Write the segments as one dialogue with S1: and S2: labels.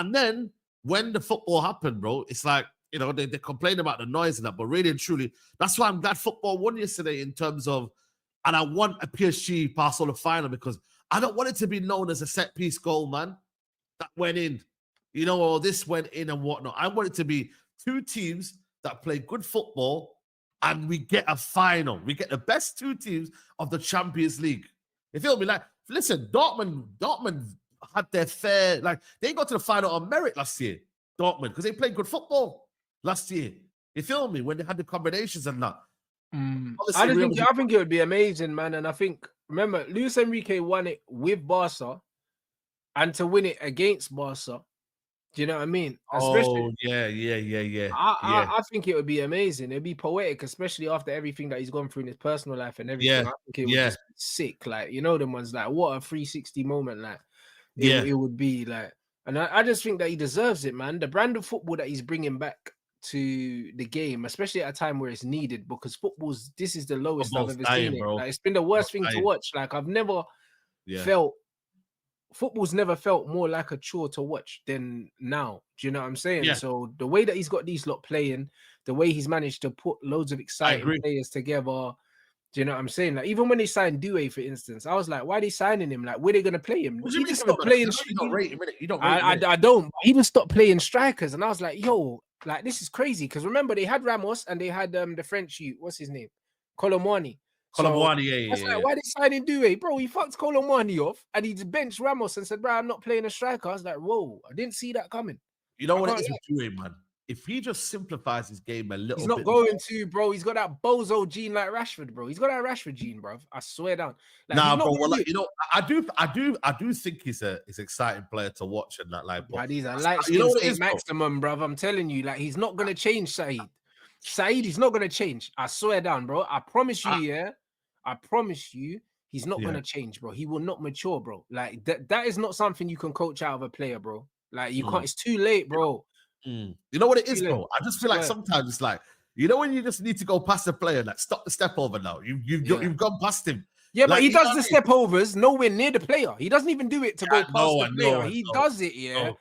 S1: And then when the football happened, bro, it's like, they complain about the noise and that, but really and truly, that's why I'm glad football won yesterday in terms of, and I want a PSG Barcelona final because I don't want it to be known as a set piece goal, man, that went in, or this went in and whatnot. I want it to be two teams that play good football and we get a final. We get the best two teams of the Champions League. You feel me? Like, listen, Dortmund had their fair, like, they got to the final on merit last year, Dortmund, because they played good football last year. You feel me? When they had the combinations and that.
S2: I think it would be amazing, man. And I think, remember, Luis Enrique won it with Barca, and to win it against Barca. Do you know what I mean?
S1: Especially, yeah.
S2: I think it would be amazing. It'd be poetic, especially after everything that he's gone through in his personal life and everything.
S1: Yeah,
S2: I think it would just be sick. Like, them ones, like, what a 360 moment. Like, it would be like, and I just think that he deserves it, man. The brand of football that he's bringing back to the game, especially at a time where it's needed, because this is the lowest I've ever seen it. Like, it's been the worst thing to watch. Like, I've never felt football's never felt more like a chore to watch than now. Do you know what I'm saying?
S1: Yeah.
S2: So the way that he's got these lot playing, the way he's managed to put loads of exciting players together. Do you know what I'm saying? Like, even when they signed Doue, for instance, I was like, why are they signing him? Like, where are they going to play him?
S1: What do you mean stop playing? You don't rate him, innit? You don't rate him.
S2: I don't. He even stopped playing strikers. And I was like, yo, like, this is crazy. Because remember, they had Ramos and they had the French youth. What's his name? Colomwani.
S1: Colomwani,
S2: Like, why they signing Doue? Bro, he fucked Colomwani off and he benched Ramos and said, bro, I'm not playing a striker. I was like, whoa, I didn't see that coming.
S1: You know what it is with Doue, man? If he just simplifies his game a little bit.
S2: He's not going to, bro. He's got that bozo gene like Rashford, bro. He's got that Rashford gene, bro. I swear down.
S1: Like, nah, bro. Well, like, I do think he's an exciting player to watch and that. Like,
S2: but he's a light skin maximum, bro. I'm telling you, like, he's not gonna change, Saeed. Saeed, he's not gonna change. I swear down, bro. I promise you, I promise you, he's not gonna change, bro. He will not mature, bro. Like, that is not something you can coach out of a player, bro. Like, you can't. It's too late, bro.
S1: You know what it is, bro? I just feel like sometimes it's like, when you just need to go past the player, like, stop the step over now. You've gone past him.
S2: Yeah, like, but he does the step overs nowhere near the player. He doesn't even do it to go past the player. He does it,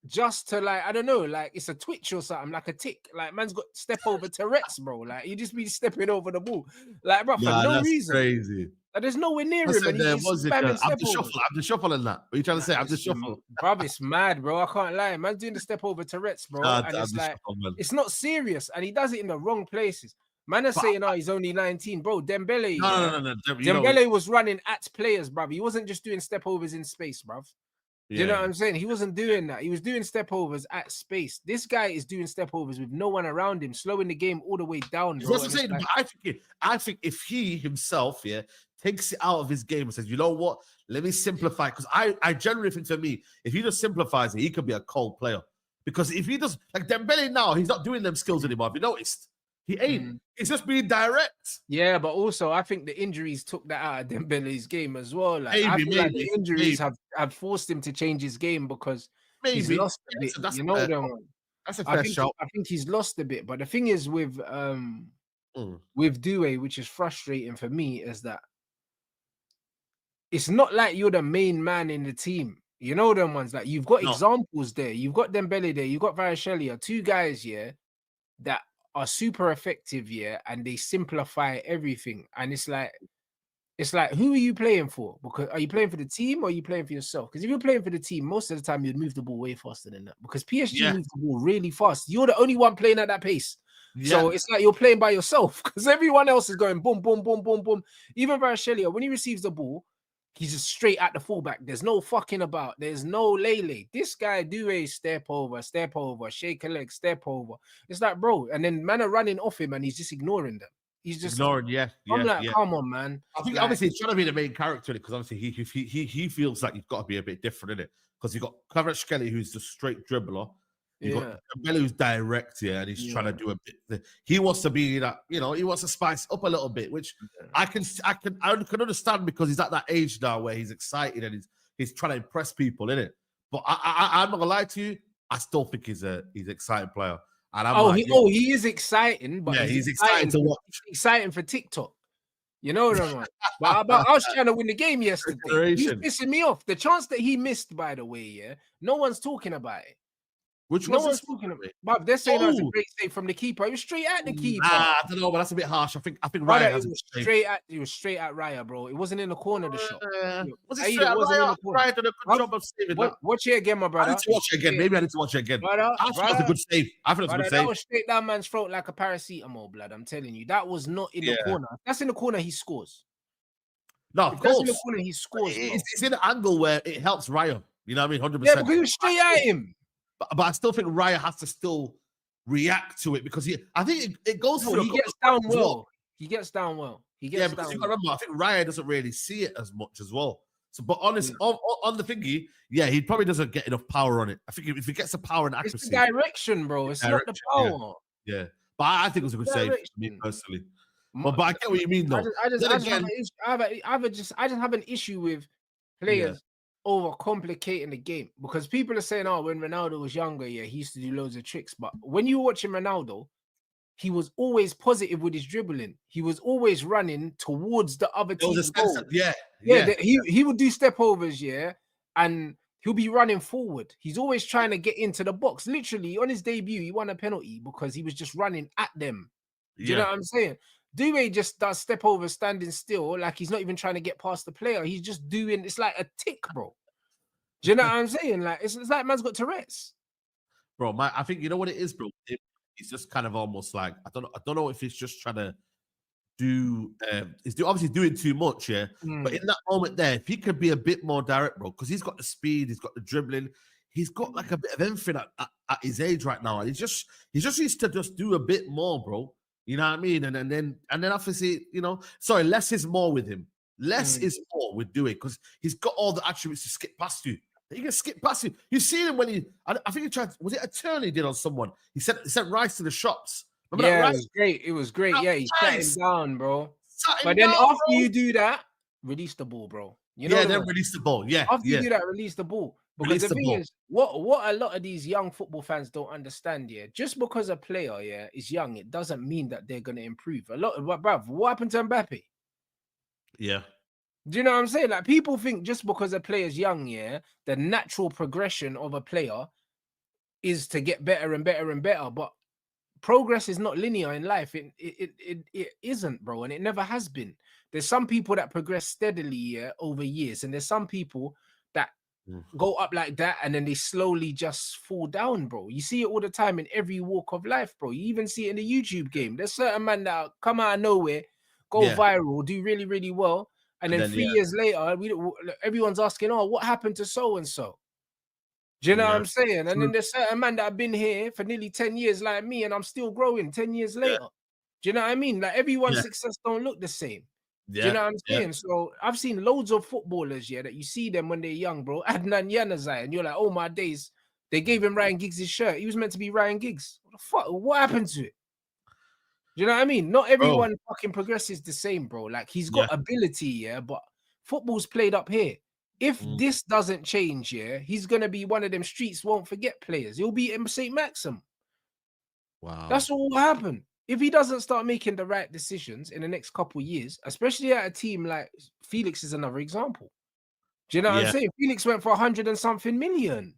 S2: just to like, I don't know, like it's a twitch or something, like a tick. Like, man's got step over Tourette's, bro. Like, you just be stepping over the ball, like, bro, for no reason.
S1: Crazy.
S2: Like, there's nowhere near him, and he's just spamming step overs.
S1: I'm just shuffling that. What are you trying to say? I'm just shuffling,
S2: bro. It's mad, bro. I can't lie. Man's doing the step over Tourette's, bro, and it's like it's not serious, and he does it in the wrong places. Man are saying, oh, he's only 19, bro. Dembele,
S1: no.
S2: Dembele was running at players, bro. He wasn't just doing step overs in space, bro. Do you know what I'm saying? He wasn't doing that. He was doing step overs at space. This guy is doing step overs with no one around him, slowing the game all the way down. Bro.
S1: That's what I'm saying. Like, I think if he himself, takes it out of his game and says, you know what, let me simplify. Because I generally think, for me, if he just simplifies it, he could be a cold player. Because if he does, like Dembele now, he's not doing them skills anymore. Have you noticed? He ain't. It's just being direct.
S2: Yeah, but also I think the injuries took that out of Dembele's game as well. Like, I feel like the injuries have forced him to change his game because he's lost a bit.
S1: That's
S2: you know,
S1: that's a fair shot.
S2: I think he's lost a bit. But the thing is with Doue, which is frustrating for me, is that it's not like you're the main man in the team. You know them ones. Like, you've got examples there. You've got Dembele there. You've got Varashelia. Two guys that are super effective, and they simplify everything. And it's like, who are you playing for? Because are you playing for the team or are you playing for yourself? Because if you're playing for the team, most of the time you'd move the ball way faster than that. Because PSG moves the ball really fast. You're the only one playing at that pace. So it's like you're playing by yourself because everyone else is going boom, boom, boom, boom, boom. Even Varashelia, when he receives the ball, he's just straight at the fullback. There's no fucking about. There's no lele. This guy Doue step over, shake a leg, step over. It's like, bro, and then man are running off him and he's just ignoring them. He's just
S1: ignoring,
S2: I'm like, come on, man.
S1: I think obviously he's trying to be the main character in it because obviously he feels like you've got to be a bit different in it because you've got Kvaratskhelia who's the straight dribbler. You've got Dembele who's direct, and he's trying to do a bit. He wants to be that, he wants to spice up a little bit, which I can understand because he's at that age now where he's excited and he's trying to impress people, innit? But I'm not gonna lie to you, I still think he's an exciting player. And he is exciting,
S2: but
S1: he's exciting to watch.
S2: Exciting for TikTok. You know them, man. But I was trying to win the game yesterday. He's
S1: Declaration.
S2: pissing me off. The chance that he missed, by the way, yeah, no one's talking about it.
S1: Which
S2: No
S1: was
S2: one's
S1: this?
S2: talking about it. But they're saying that's a
S1: Oh,
S2: great save from the keeper. It was straight at the keeper.
S1: I don't know, but that's a bit harsh. I think
S2: Brother,
S1: Raya
S2: it
S1: has
S2: was
S1: a
S2: straight at Raya, bro. It wasn't in the corner of the shot.
S1: Was it
S2: Aid,
S1: straight
S2: it
S1: at
S2: wasn't in
S1: Raya?
S2: the corner.
S1: Raya did a good job of saving that.
S2: Watch it again, my
S1: I
S2: brother.
S1: need to watch it again. Maybe I need to watch it again.
S2: Brother,
S1: I thought it was a good save. I think it was a good
S2: that
S1: save.
S2: was straight down man's throat like a paracetamol, blood. I'm telling you, that was not in the corner. If that's in the corner, he scores.
S1: No,
S2: If
S1: of
S2: that's in the
S1: course.
S2: corner, he scores, bro.
S1: It's in an angle where it helps Raya. You know what I mean? 100%.
S2: Yeah, because he was straight at him.
S1: But I still think Raya has to still react to it because I think it goes through.
S2: He gets down well. He gets down well.
S1: Because you got to remember, I think Raya doesn't really see it as much as well. So, but honestly, on the thingy, yeah, he probably doesn't get enough power on it. I think if he gets the power and accuracy,
S2: it's the direction, bro. It's not the power.
S1: Yeah. But I think it was a good save for me personally. But I get what you mean, though.
S2: I just have an issue with players overcomplicating the game because people are saying, "Oh, when Ronaldo was younger, yeah, he used to do loads of tricks." But when you were watching Ronaldo, he was always positive with his dribbling. He was always running towards the other team's goal. He would do step overs, and he'll be running forward. He's always trying to get into the box. Literally, on his debut, he won a penalty because he was just running at them. Do you know what I'm saying? Doue just does step over, standing still, like he's not even trying to get past the player. He's just doing, it's like a tick, bro. Do you know what I'm saying? Like it's like man's got Tourette's.
S1: Bro, I think you know what it is, bro. It's just kind of almost like I don't know if he's just trying to do he's obviously doing too much, but in that moment there, if he could be a bit more direct, bro, because he's got the speed, he's got the dribbling, he's got like a bit of everything at his age right now, and he just needs to just do a bit more, bro. You know what I mean? And then obviously, less is more with him. Less is more with Doue because he's got all the attributes to skip past you. He can skip past you. You've seen him when I think he tried. Was it a turn he did on someone? He sent Rice to the shops.
S2: Remember that, Rice? It was great. Yeah, he sat him down, bro. But then after you do that, release the ball, bro.
S1: Release the ball. Yeah.
S2: After you do that, release the ball. Because the thing is, what a lot of these young football fans don't understand, just because a player, is young, it doesn't mean that they're gonna improve. Bruv, what happened to Mbappe?
S1: Yeah.
S2: Do you know what I'm saying? Like people think just because a player's young, the natural progression of a player is to get better and better and better. But progress is not linear in life. It isn't, bro, and it never has been. There's some people that progress steadily over years, and there's some people that go up like that and then they slowly just fall down, bro. You see it all the time in every walk of life, bro. You even see it in the YouTube game. There's certain men that come out of nowhere, go viral, do really, really well. And then 3 years later, everyone's asking, "Oh, what happened to so and so?" Do you know what I'm saying? And then there's certain men that have been here for nearly 10 years, like me, and I'm still growing 10 years later. Do you know what I mean? Like everyone's success don't look the same. Do you know what I'm saying? So I've seen loads of footballers, that you see them when they're young, bro. Adnan Januzaj, and you're like, oh my days, they gave him Ryan Giggs' shirt. He was meant to be Ryan Giggs. What the fuck? What happened to it? Do you know what I mean? Not everyone fucking progresses the same, bro. Like he's got ability, but football's played up here. If this doesn't change, he's gonna be one of them streets won't forget players. He'll be in St. Maxim.
S1: Wow.
S2: That's what will happen. If he doesn't start making the right decisions in the next couple of years, especially at a team like Felix is another example. Do you know what I'm saying? Felix went for 100 and something million.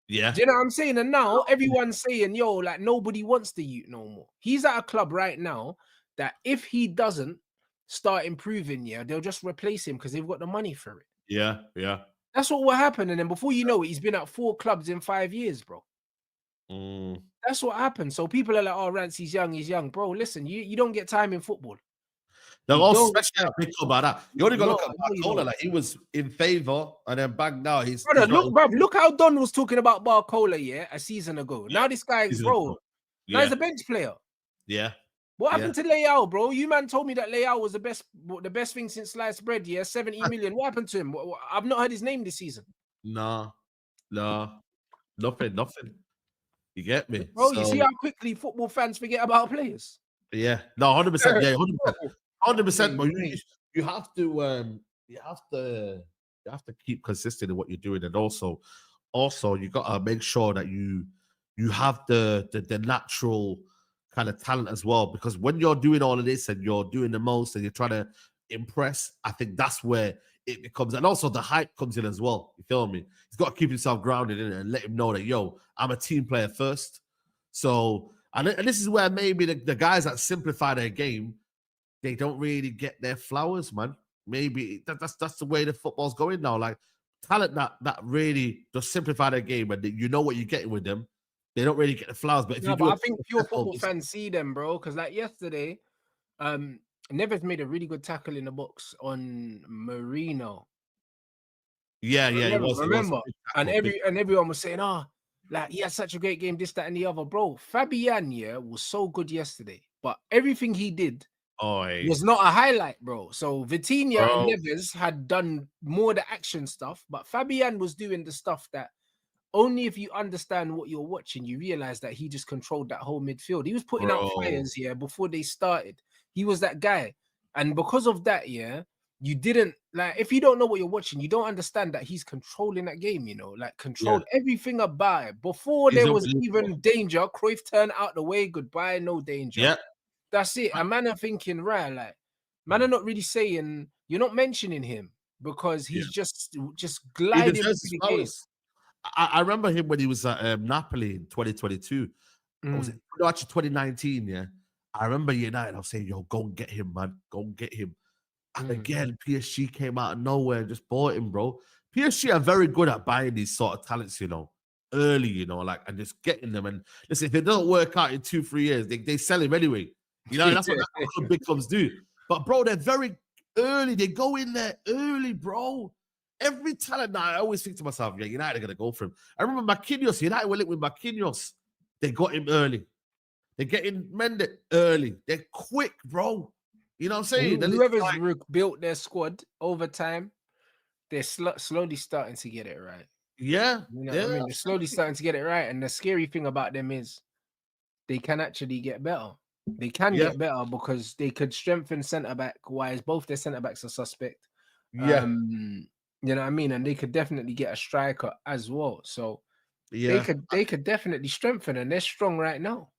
S1: Yeah.
S2: Do you know what I'm saying? And now everyone's saying, yo, like nobody wants the youth no more. He's at a club right now that if he doesn't start improving, they'll just replace him because they've got the money for it.
S1: Yeah.
S2: That's what will happen. And then before you know it, he's been at 4 clubs in 5 years, bro. That's what happened. So people are like, oh, Rants, he's young. Bro, listen, you don't get time in football.
S1: They're all especially about that. You only got to look at Barcola. Like he was in favor, and then back now he's.
S2: Look how Don was talking about Barcola, a season ago. Now this guy, bro, now he's a bench player.
S1: Yeah.
S2: What happened to Leao, bro? You man told me that Leao was the best thing since sliced bread. 70 million. What happened to him? I've not heard his name this season.
S1: No, nothing. You get me,
S2: bro? You see how quickly football fans forget about players.
S1: Yeah, no, 100%. Yeah, 100%. But you have to keep consistent in what you're doing, and also you got to make sure that you have the natural kind of talent as well, because when you're doing all of this and you're doing the most and you're trying to impress, I think that's where it becomes, and also the hype comes in as well. You feel me? He's got to keep himself grounded in it and let him know that, yo, I'm a team player first. So, and this is where maybe the guys that simplify their game, they don't really get their flowers, man. Maybe that's the way the football's going now. Like talent that really just simplify their game, and you know what you're getting with them. They don't really get the flowers. But if you do,
S2: I think pure football fans see them, bro. Because like yesterday, Neves made a really good tackle in the box on Marino.
S1: Yeah, it was.
S2: Remember, and everyone was saying, "Oh, like he had such a great game, this, that, and the other." Bro, Fabian, was so good yesterday, but everything he did was not a highlight, bro. So Vitinha and Neves had done more the action stuff, but Fabian was doing the stuff that only if you understand what you're watching, you realize that he just controlled that whole midfield. He was putting out fires before they started. He was that guy, and because of that, you didn't like. If you don't know what you're watching, you don't understand that he's controlling that game. Like controlled everything about it before there was even danger. Cruyff turned out the way. Goodbye, no danger.
S1: Yeah.
S2: That's it. And man are thinking, right, like, man are not really saying, you're not mentioning him because he's just gliding into the game.
S1: I remember him when he was at Napoli in 2022. Was it actually 2019? Yeah. I remember United, I was saying, yo, go and get him, man. Go and get him. And again, PSG came out of nowhere and just bought him, bro. PSG are very good at buying these sort of talents, early, like, and just getting them. And listen, if it doesn't work out in 2-3 years, they sell him anyway. That's what big clubs do. But bro, they're very early. They go in there early, bro. Every talent now, I always think to myself, yeah, United are gonna go for him. I remember Marquinhos. United were linked with Marquinhos. They got him early. They're getting Mendes early. They're quick, bro. You know what I'm saying?
S2: Whoever's built their squad over time, they're slowly starting to get it right.
S1: Yeah.
S2: What I mean? They're slowly starting to get it right. And the scary thing about them is they can actually get better. They can get better because they could strengthen centre back, whereas both their centre backs are suspect.
S1: Yeah.
S2: You know what I mean? And they could definitely get a striker as well. So they could definitely strengthen, and they're strong right now.